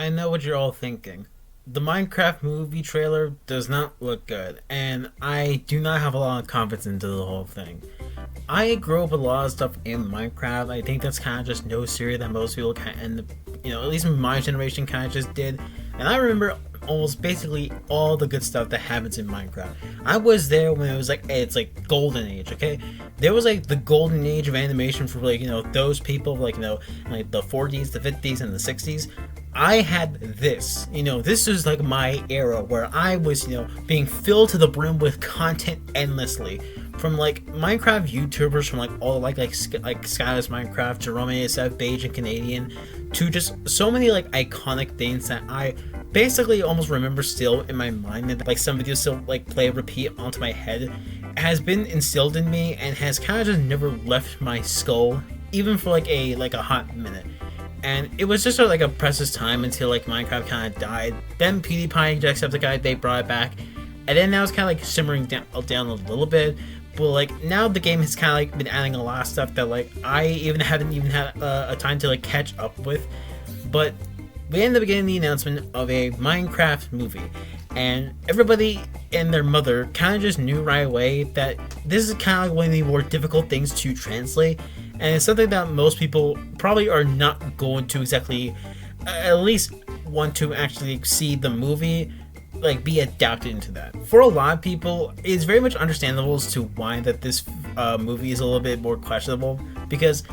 I know what you're all thinking. The Minecraft movie trailer does not look good, and I do not have a lot of confidence into the whole thing. I grew up with a lot of stuff in Minecraft. I think that's kind of just no series that most people kind of end up, at least my generation kind of just did. And I remember almost basically all the good stuff that happens in Minecraft. I was there when it was like, hey, it's like golden age, okay? There was like the golden age of animation for like, those people like, like the 40s, the 50s, and the 60s. I had this, this was like my era where I was, being filled to the brim with content endlessly. From like Minecraft YouTubers, from like all like Skyless Minecraft, Jerome ASF, Beige and Canadian, to just so many like iconic things that I basically almost remember still in my mind, and like some videos still like play repeat onto my head, has been instilled in me and has kind of just never left my skull, even for like a hot minute. And it was just like a precious time until like Minecraft kind of died. Then PewDiePie, Jacksepticeye, they brought it back, and then now it's kind of like simmering down a little bit. But like now the game has kind of like been adding a lot of stuff that like I haven't even had a time to like catch up with. But we ended up getting the announcement of a Minecraft movie, and everybody and their mother kind of just knew right away that this is kind of like one of the more difficult things to translate, and it's something that most people probably are not going to exactly at least want to actually see the movie like be adapted into that. For a lot of people, it's very much understandable as to why that this movie is a little bit more questionable, because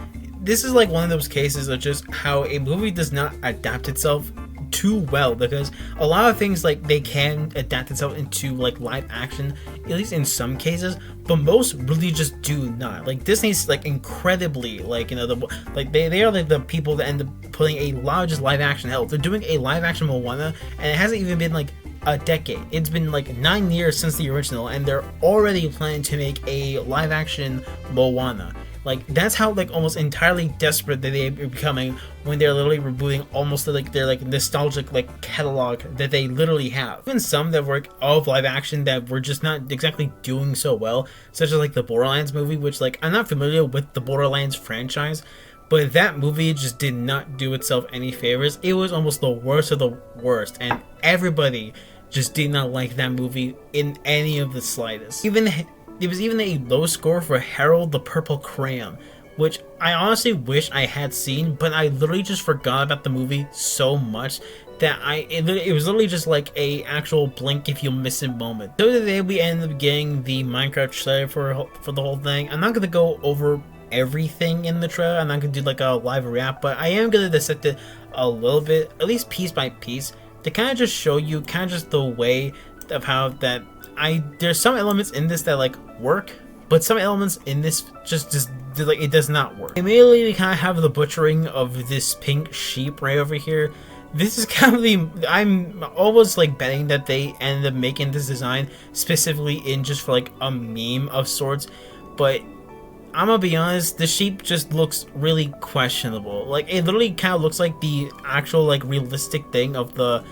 this is like one of those cases of just how a movie does not adapt itself too well, because a lot of things like they can adapt itself into like live action, at least in some cases, but most really just do not. Like Disney's like incredibly like they are like the people that end up putting a lot of just live action. Hell, they're doing a live action Moana, and it hasn't even been like a decade. It's been like 9 years since the original, and they're already planning to make a live action Moana. Like that's how like almost entirely desperate that they're becoming when they're literally rebooting almost like their like nostalgic like catalog that they literally have. Even some that were of live action that were just not exactly doing so well, such as like the Borderlands movie, which like I'm not familiar with the Borderlands franchise, but that movie just did not do itself any favors. It was almost the worst of the worst, and everybody just did not like that movie in any of the slightest. There was even a low score for Harold the Purple Crayon, which I honestly wish I had seen, but I literally just forgot about the movie so much that it was literally just like a actual blink if you miss it moment. So today we ended up getting the Minecraft trailer for the whole thing. I'm not gonna go over everything in the trailer. I'm not gonna do like a live react, but I am gonna dissect it a little bit, at least piece by piece, to kind of just show you kind of just the way of how that there's some elements in this that like work, but some elements in this just like it does not work. Immediately we kind of have the butchering of this pink sheep right over here. This is kind of I'm almost like betting that they ended up making this design specifically in just for like a meme of sorts, but I'm gonna be honest, the sheep just looks really questionable. Like it literally kind of looks like the actual like realistic thing of the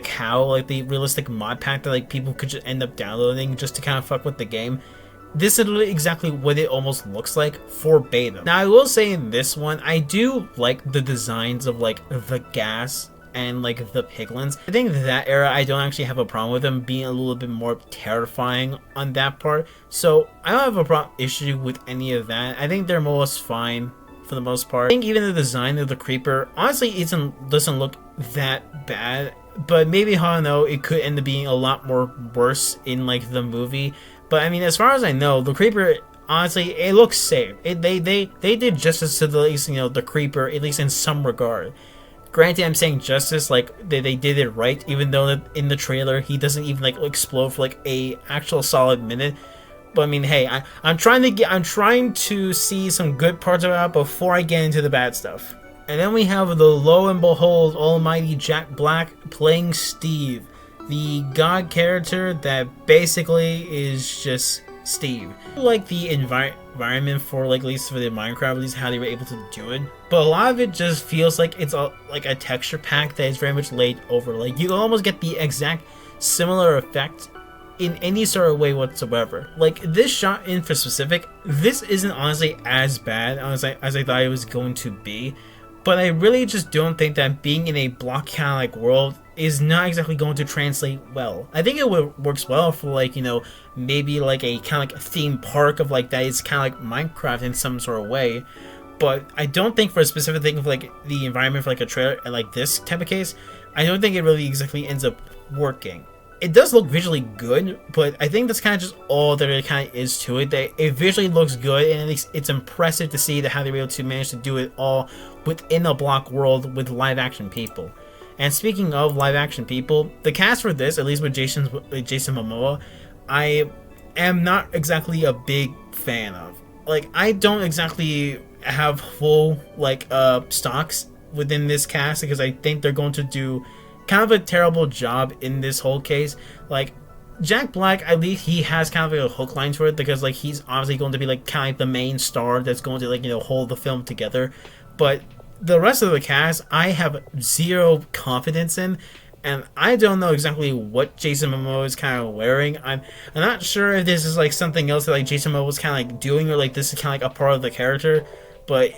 cow, like the realistic mod pack that like people could just end up downloading just to kind of fuck with the game. This is literally exactly what it almost looks like for beta. Now I will say in this one, I do like the designs of like the gas and like the piglins. I think that era I don't actually have a problem with them being a little bit more terrifying on that part, so I don't have a issue with any of that. I think they're most fine for the most part. I think even the design of the creeper honestly doesn't look that bad, but maybe, I don't know, it could end up being a lot more worse in like the movie. But I mean, as far as I know, the creeper honestly it looks safe. They did justice to the, at least the creeper, at least in some regard. Granted, I'm saying justice, like they did it right, even though that in the trailer he doesn't even like explode for like a actual solid minute. But I mean, hey, I'm trying to see some good parts about it before I get into the bad stuff. And then we have the lo and behold almighty Jack Black playing Steve, the god character that basically is just Steve. I like the environment for like at least for the Minecraft, at least how they were able to do it, but a lot of it just feels like it's like a texture pack that is very much laid over. Like you can almost get the exact similar effect in any sort of way whatsoever. Like this shot in for specific, this isn't honestly as bad as I thought it was going to be, but I really just don't think that being in a block kind of like world is not exactly going to translate well. I think it works well for like, maybe like a kind of like theme park of like that is kind of like Minecraft in some sort of way, but I don't think for a specific thing of like the environment for like a trailer like this type of case, I don't think it really exactly ends up working. It does look visually good, but I think that's kind of just all there kind of is to it. That it visually looks good, and at least it's impressive to see that how they were able to manage to do it all within a block world with live action people. And speaking of live action people, the cast for this, at least with Jason Momoa, I am not exactly a big fan of. Like, I don't exactly have full like stocks within this cast because I think they're going to do kind of a terrible job in this whole case. Like, Jack Black, at least he has kind of like a hook line to it because like he's obviously going to be like kind of like the main star that's going to like hold the film together. But the rest of the cast, I have zero confidence in, and I don't know exactly what Jason Momoa is kind of wearing. I'm not sure if this is like something else that like Jason Momoa was kind of like doing, or like this is kind of like a part of the character. But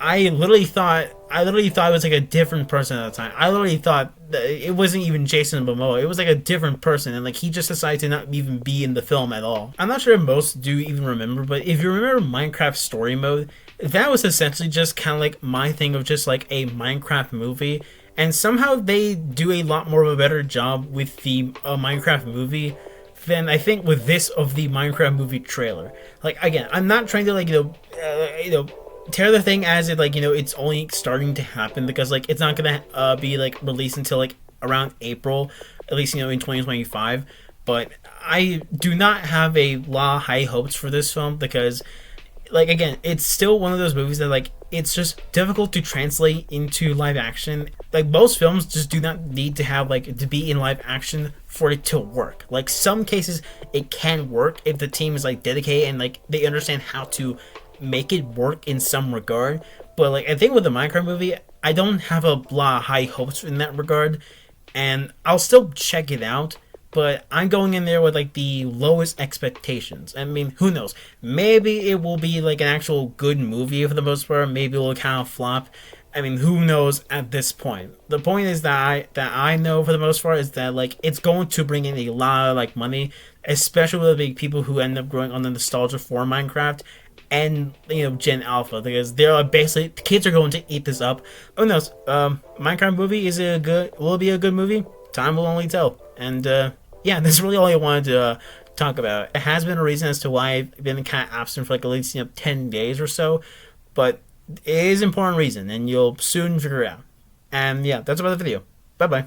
I literally thought it was like a different person at the time. I literally thought that it wasn't even Jason Momoa. It was like a different person, and like he just decided to not even be in the film at all. I'm not sure if most do even remember, but if you remember Minecraft Story Mode, that was essentially just kind of like my thing of just like a Minecraft movie. And somehow they do a lot more of a better job with the Minecraft movie than I think with this of the Minecraft movie trailer. Like, again, I'm not trying to like tear the thing as it like it's only starting to happen, because like it's not gonna be like released until like around April, at least in 2025. But I do not have a lot of high hopes for this film because, like, again, it's still one of those movies that like it's just difficult to translate into live action. Like, most films just do not need to have like to be in live action for it to work. Like, some cases it can work if the team is like dedicated and like they understand how to make it work in some regard. But like, I think with the Minecraft movie, I don't have a lot of high hopes in that regard, and I'll still check it out, but I'm going in there with like the lowest expectations. I mean, who knows? Maybe it will be like an actual good movie for the most part. Maybe it will kind of flop. I mean, who knows at this point? The point is that I know for the most part is that like it's going to bring in a lot of like money, especially with the big people who end up growing on the nostalgia for Minecraft and Gen Alpha, because they're basically kids are going to eat this up. Who knows? Minecraft movie will it be a good movie? Time will only tell. And yeah, that's really all I wanted to talk about. It has been a reason as to why I've been kind of absent for like at least 10 days or so, but it is an important reason, and you'll soon figure it out. And yeah, that's about the video. Bye bye.